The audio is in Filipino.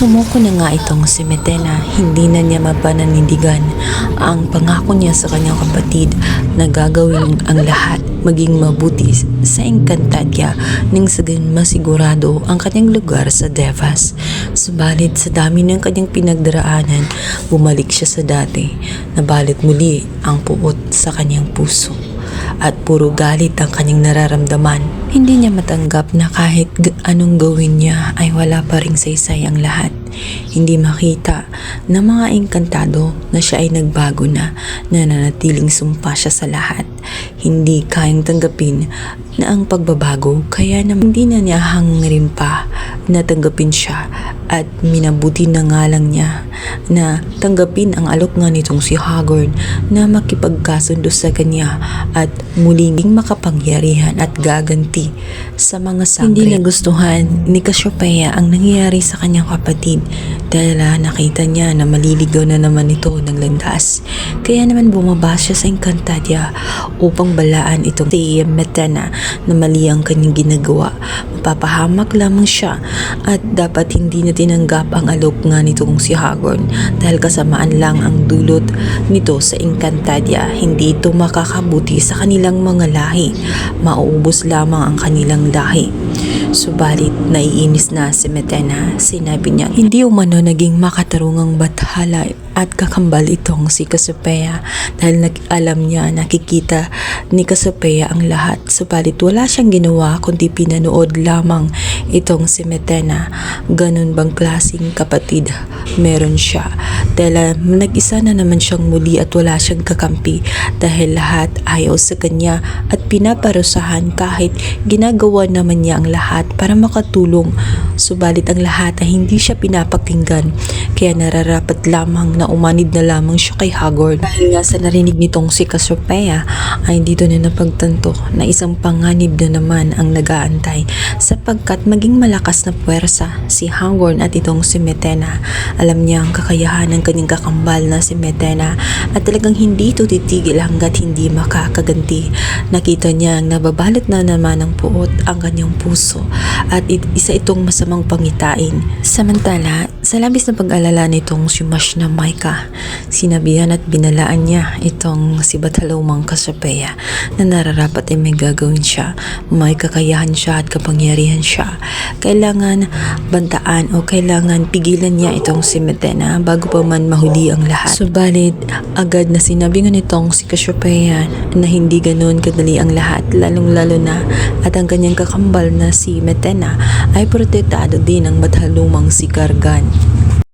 Sumuko na nga itong si Metena, hindi na niya mapananindigan ang pangako niya sa kanyang kapatid na gagawin ang lahat maging mabuti sa Encantadia nang sa ganun masigurado ang kanyang lugar sa Devas. Subalit sa dami ng kanyang pinagdaraanan, bumalik siya sa dati, nabalot muli ang puot sa kanyang puso at puro galit ang kanyang nararamdaman. Hindi niya matanggap na kahit anong gawin niya ay wala pa ring saysay ang lahat. Hindi makita ng mga engkantado na siya ay nagbago na nananatiling sumpa siya sa lahat. Hindi kayang tanggapin na ang pagbabago, kaya naman hindi na niya hangarin pa na tanggapin siya at minabuti na nga lang niya na tanggapin ang alok nga nitong si Hagorn na makipagkasundo sa kanya at muling makapangyarihan at gaganti sa mga sangre. Hindi nagustuhan ni Cassiopeia ang nangyayari sa kanyang kapatid dahil nakita niya na maliligaw na naman ito ng landas. Kaya naman bumaba siya sa Encantadia upang balaan itong si Metena na mali ang kanyang ginagawa. Mapapahamak lamang siya at dapat hindi na tinanggap ang alok nga nitong si Hagorn dahil kasamaan lang ang dulot nito sa Encantadia. Hindi ito makakabuti sa kanilang mga lahi. Mauubos lamang ang kanilang lahi. Subalit naiinis na si Metena. Sinabi niya hindi umano naging makatarungang bathala at kakambal itong si Cassiopeia dahil alam niya, nakikita ni Cassiopeia ang lahat. Subalit wala siyang ginawa kundi pinanood lamang itong si Metena. Ganun bang klaseng kapatid meron siya? Dahil nag-isa na naman siyang muli at wala siyang kakampi dahil lahat ayaw sa kanya at pinaparusahan kahit ginagawa naman niya ang lahat para makatulong. Subalit ang lahat ay hindi siya pinapakinggan, kaya nararapat lamang na umanid na lamang siya kay Hagorn. Dahil nga sa narinig nitong si Cassiopeia ay dito na napagtanto na isang panganib na naman ang nag-aantay sapagkat maging malakas na puwersa si Hagorn at itong si Metena. Alam niya ang kakayahan ng kanyang kakambal na si Metena at talagang hindi ito titigil hanggat hindi makakaganti. Nakita niya ang nababalot na naman ng puot ang kanyang puso at isa itong masamang pangitain. Samantala, sa labis na pag-alala nitong si Mash na Maika, sinabihan at binalaan niya itong si Batalomang Cassiopeia na nararapat ay may gagawin siya. May kakayahan siya at kapangyarihan siya. Kailangan bantaan o kailangan pigilan niya itong si Metena bago pa man mahuli ang lahat. Subalit, agad na sinabi nga nitong si Cassiopeia na hindi ganoon kadali ang lahat, lalong-lalo na at ang kanyang kakambal na si Metena ay protektado din ng Batalomang si Gargan.